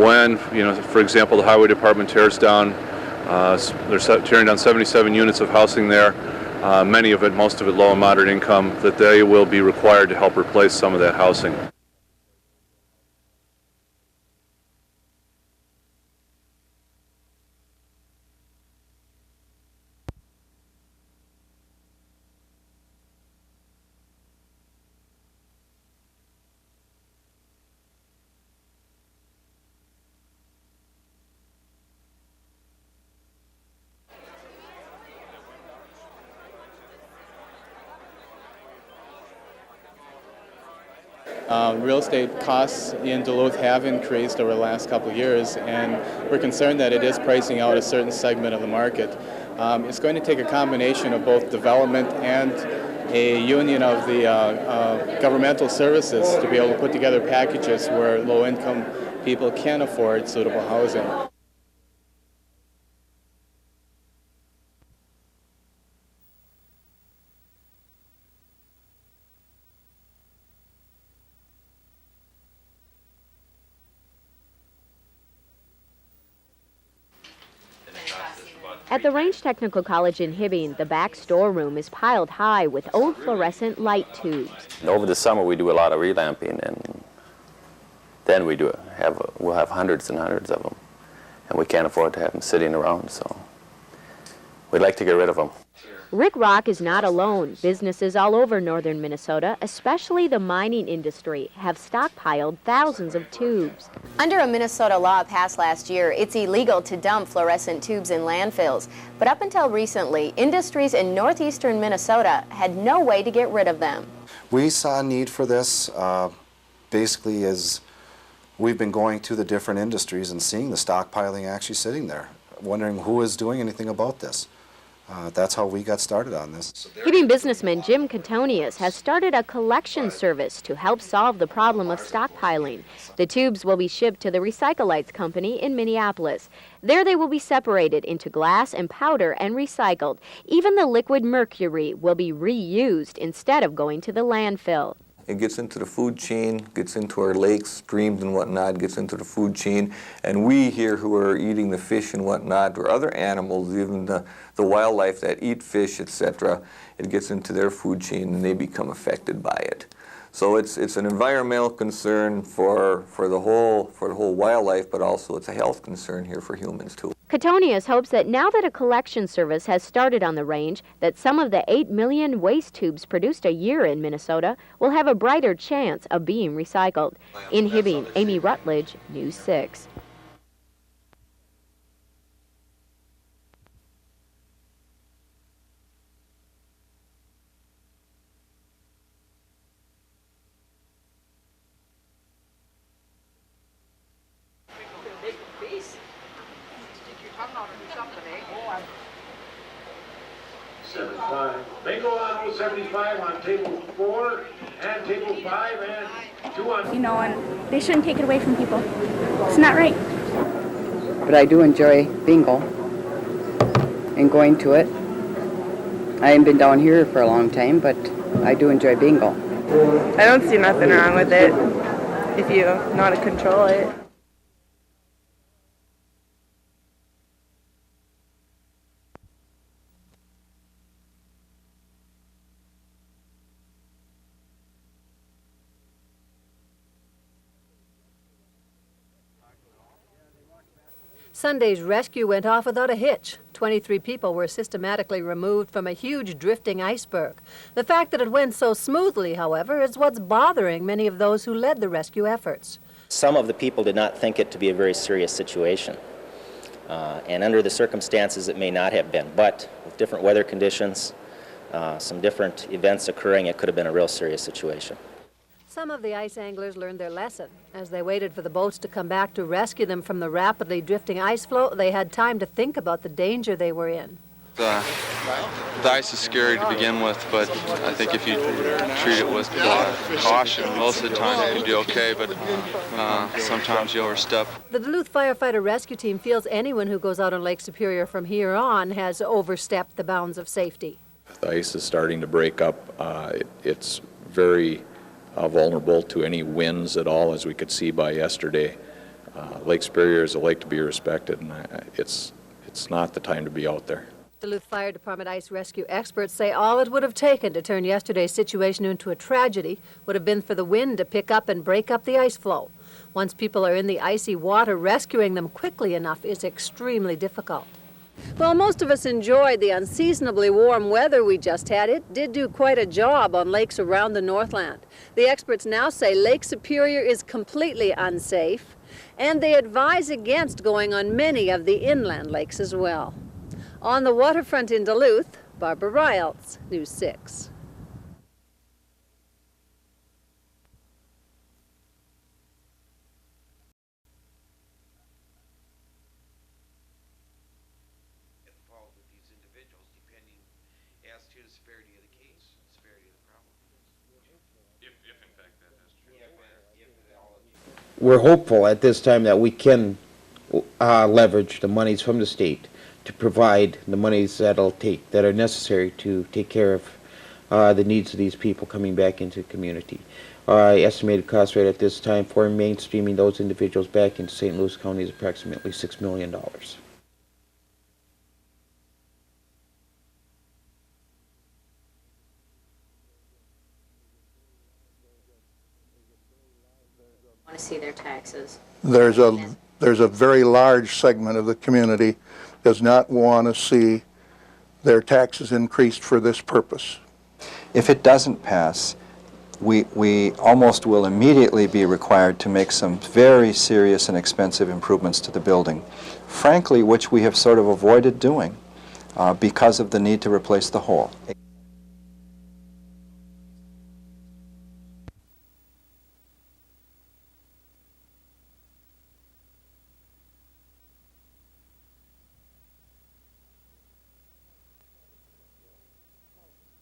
when, for example, the highway department tears down, they're tearing down 77 units of housing there, most of it low and moderate income, that they will be required to help replace some of that housing. Real estate costs in Duluth have increased over the last couple of years, and we're concerned that it is pricing out a certain segment of the market. It's going to take a combination of both development and a union of the governmental services to be able to put together packages where low-income people can afford suitable housing. At the Range Technical College in Hibbing, the back storeroom is piled high with old fluorescent light tubes. Over the summer we do a lot of relamping, and then we'll have hundreds and hundreds of them, and we can't afford to have them sitting around, so we'd like to get rid of them. Rick Rock is not alone. Businesses all over northern Minnesota, especially the mining industry, have stockpiled thousands of tubes. Under a Minnesota law passed last year, it's illegal to dump fluorescent tubes in landfills. But up until recently, industries in northeastern Minnesota had no way to get rid of them. We saw a need for this basically as we've been going to the different industries and seeing the stockpiling actually sitting there, wondering who is doing anything about this. That's how we got started on this. Hibbing businessman Jim Catonius has started a collection service to help solve the problem of stockpiling. The tubes will be shipped to the Recycolites Company in Minneapolis. There they will be separated into glass and powder and recycled. Even the liquid mercury will be reused instead of going to the landfill. It gets into the food chain, gets into our lakes, streams and whatnot, gets into the food chain. And we here who are eating the fish and whatnot, or other animals, even the wildlife that eat fish, etc., it gets into their food chain and they become affected by it. So it's an environmental concern for the whole wildlife, but also it's a health concern here for humans too. Catonius hopes that now that a collection service has started on the range, that some of the 8 million waste tubes produced a year in Minnesota will have a brighter chance of being recycled. In Hibbing, Amy Rutledge, News 6. Bingo on 075 on table 4 and table 5 and 2 on... And they shouldn't take it away from people. It's not right. But I do enjoy bingo and going to it. I haven't been down here for a long time, but I do enjoy bingo. I don't see nothing wrong with it if you know how to control it. Sunday's rescue went off without a hitch. 23 people were systematically removed from a huge drifting iceberg. The fact that it went so smoothly, however, is what's bothering many of those who led the rescue efforts. Some of the people did not think it to be a very serious situation. And under the circumstances, it may not have been. But with different weather conditions, some different events occurring, it could have been a real serious situation. Some of the ice anglers learned their lesson. As they waited for the boats to come back to rescue them from the rapidly drifting ice floe, they had time to think about the danger they were in. The ice is scary to begin with, but I think if you treat it with caution, most of the time you can do okay, but sometimes you overstep. The Duluth Firefighter Rescue Team feels anyone who goes out on Lake Superior from here on has overstepped the bounds of safety. The ice is starting to break up. It's very vulnerable to any winds at all, as we could see by yesterday. Lake Superior is a lake to be respected, and it's not the time to be out there. Duluth Fire Department ice rescue experts say all it would have taken to turn yesterday's situation into a tragedy would have been for the wind to pick up and break up the ice flow. Once people are in the icy water, rescuing them quickly enough is extremely difficult. Well, most of us enjoyed the unseasonably warm weather we just had. It did do quite a job on lakes around the Northland. The experts now say Lake Superior is completely unsafe, and they advise against going on many of the inland lakes as well. On the waterfront in Duluth, Barbara Rialts, News 6. Involved with these individuals, depending as to the severity of the case, severity of the problem. If in fact that is true. We're hopeful at this time that we can leverage the monies from the state to provide the monies that are necessary to take care of the needs of these people coming back into the community. Our estimated cost rate at this time for mainstreaming those individuals back into St. Louis County is approximately $6 million. I want to see their taxes. There's a very large segment of the community does not want to see their taxes increased for this purpose. If it doesn't pass, we almost will immediately be required to make some very serious and expensive improvements to the building, frankly, which we have sort of avoided doing because of the need to replace the whole.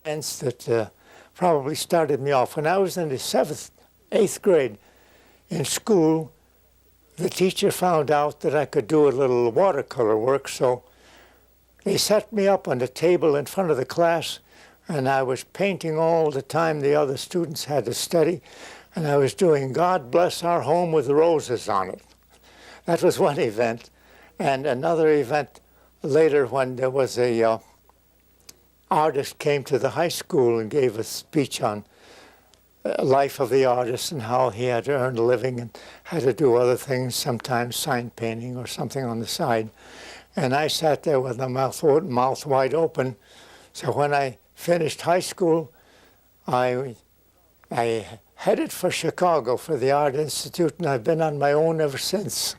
That probably started me off. When I was in the 7th, 8th grade in school, the teacher found out that I could do a little watercolor work, so they set me up on the table in front of the class, and I was painting all the time the other students had to study, and I was doing God Bless Our Home with Roses on it. That was one event. And another event later when there was a artist came to the high school and gave a speech on life of the artist and how he had to earn a living and had to do other things, sometimes sign painting or something on the side. And I sat there with my mouth wide open. So when I finished high school, I headed for Chicago for the Art Institute, and I've been on my own ever since.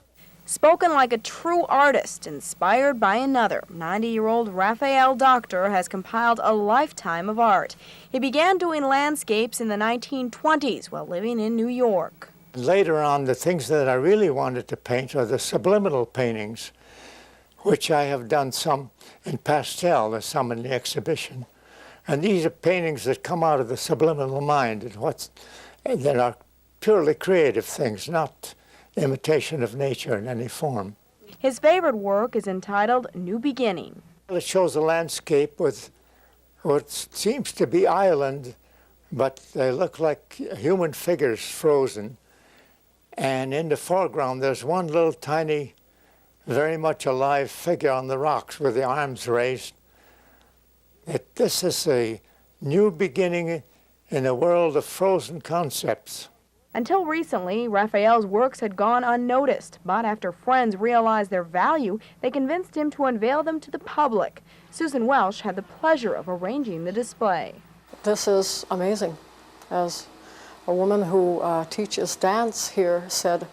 Spoken like a true artist, inspired by another, 90-year-old Raphael Doctor has compiled a lifetime of art. He began doing landscapes in the 1920s while living in New York. Later on, the things that I really wanted to paint are the subliminal paintings, which I have done some in pastel, there's some in the exhibition. And these are paintings that come out of the subliminal mind, that are purely creative things, not imitation of nature in any form. His favorite work is entitled New Beginning. It shows a landscape with what seems to be island, but they look like human figures frozen. And in the foreground, there's one little tiny, very much alive figure on the rocks with the arms raised. This is a new beginning in a world of frozen concepts. Until recently, Raphael's works had gone unnoticed, but after friends realized their value, they convinced him to unveil them to the public. Susan Welsh had the pleasure of arranging the display. This is amazing. As a woman who teaches dance here said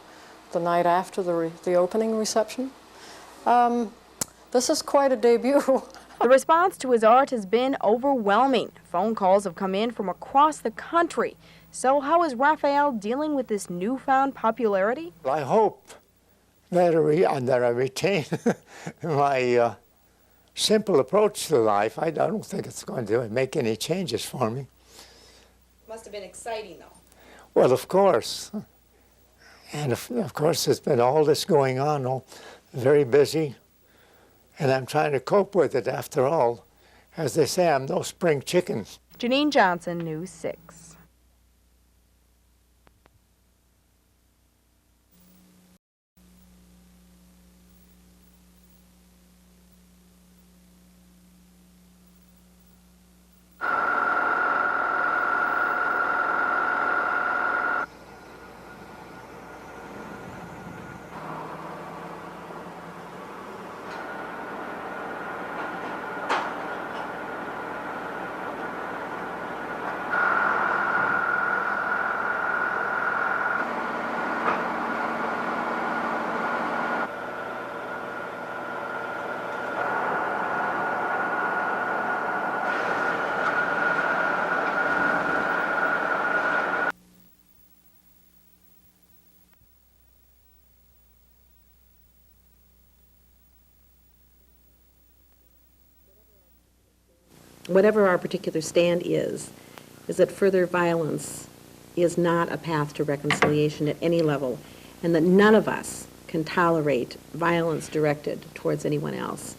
the night after the opening reception, this is quite a debut. The response to his art has been overwhelming. Phone calls have come in from across the country. So how is Raphael dealing with this newfound popularity? I hope that I retain my simple approach to life. I don't think it's going to make any changes for me. Must have been exciting, though. Well, of course. And of course, there's been all this going on, very busy. And I'm trying to cope with it after all. As they say, I'm no spring chicken. Janine Johnson, News 6. whatever our particular stand is that further violence is not a path to reconciliation at any level, and that none of us can tolerate violence directed towards anyone else.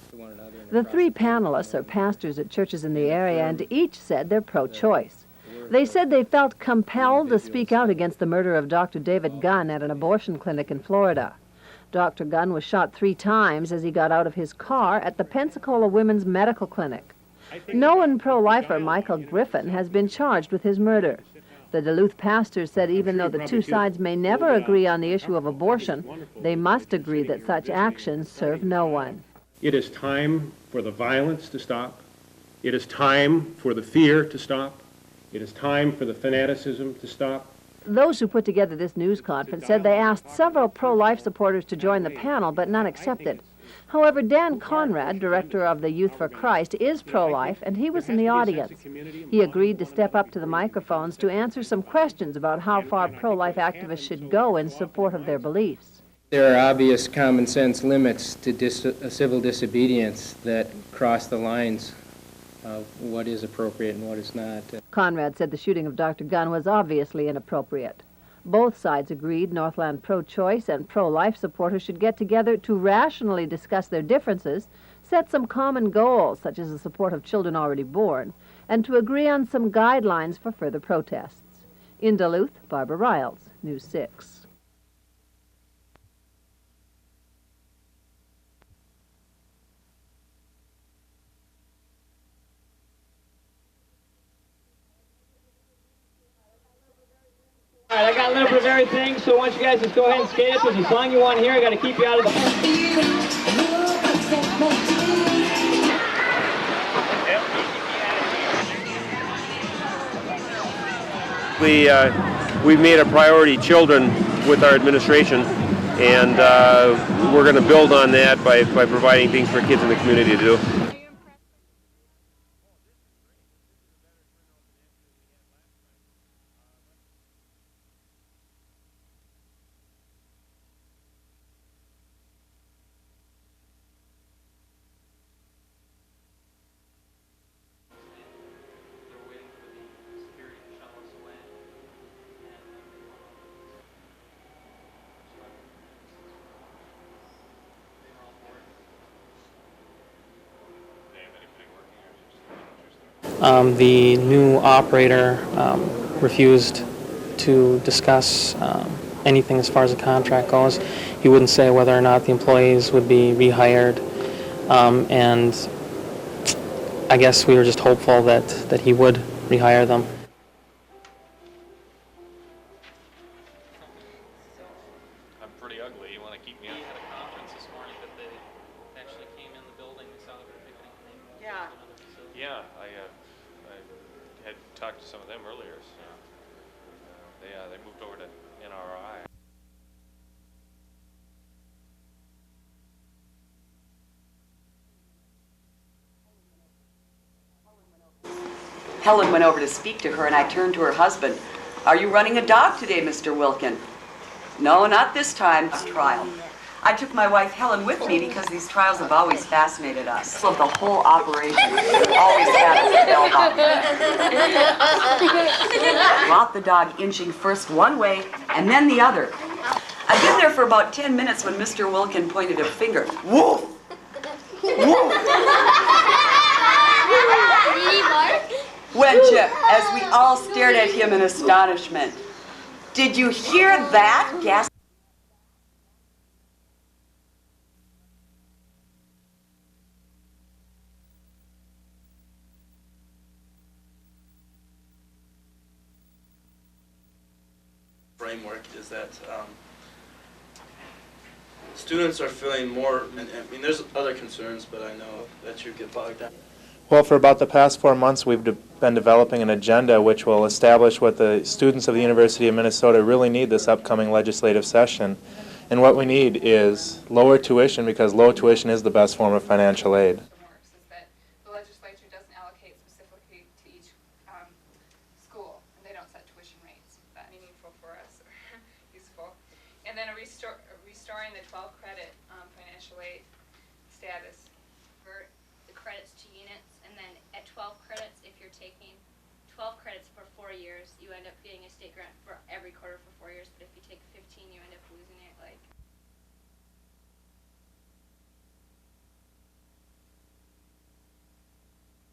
The three panelists are pastors at churches in the area, and each said they're pro-choice. They said they felt compelled to speak out against the murder of Dr. David Gunn at an abortion clinic in Florida. Dr. Gunn was shot 3 times as he got out of his car at the Pensacola Women's Medical Clinic. Known pro-lifer Michael Griffin has been charged with his murder. The Duluth pastors said even though the two sides may never agree on the issue of abortion, they must agree that such actions serve no one. It is time for the violence to stop. It is time for the fear to stop. It is time for the fanaticism to stop. Those who put together this news conference said they asked several pro-life supporters to join the panel, but none accepted. However, Dan Conrad, director of the Youth for Christ, is pro-life, and he was in the audience. He agreed to step up to the microphones to answer some questions about how far pro-life activists should go in support of their beliefs. There are obvious common sense limits to civil disobedience that cross the lines of what is appropriate and what is not. Conrad said the shooting of Dr. Gunn was obviously inappropriate. Both sides agreed Northland pro-choice and pro-life supporters should get together to rationally discuss their differences, set some common goals, such as the support of children already born, and to agree on some guidelines for further protests. In Duluth, Barbara Riles, News 6. All right, I got a little bit of everything, so why don't you guys just go ahead and skate it. There's a song you want to hear. I got to keep you out of the... We've made a priority children with our administration, and we're going to build on that by providing things for kids in the community to do. The new operator refused to discuss anything as far as the contract goes. He wouldn't say whether or not the employees would be rehired, and I guess we were just hopeful that he would rehire them. I'm pretty ugly. You want to keep me out? At a conference this morning that they actually came in the building. They saw that we were picking up things. Yeah. Yeah, I had talked to some of them earlier. So they moved over to NRI. Helen went over to speak to her, and I turned to her husband. "Are you running a dog today, Mr. Wilkin?" "No, not this time." Trial. I took my wife Helen with me because these trials have always fascinated us. Of the whole operation, always had us spellbound. Brought the dog inching first one way and then the other. I'd been there for about 10 minutes when Mr. Wilkin pointed a finger. "Woof! Woof!" Went Chip, as we all stared at him in astonishment. "Did you hear that?" gasped. Framework is that students are feeling more, I mean, there's other concerns, but I know that you get bogged down. Well, for about the past 4 months, we've been developing an agenda which will establish what the students of the University of Minnesota really need this upcoming legislative session. And what we need is lower tuition, because low tuition is the best form of financial aid. The legislature doesn't allocate specifically to each school, and they don't set tuition rates. That meaningful for us, or useful. And then restoring the 12 credit financial aid status. The credits to units, and then at 12 credits taking 12 credits for 4 years, you end up getting a state grant for every quarter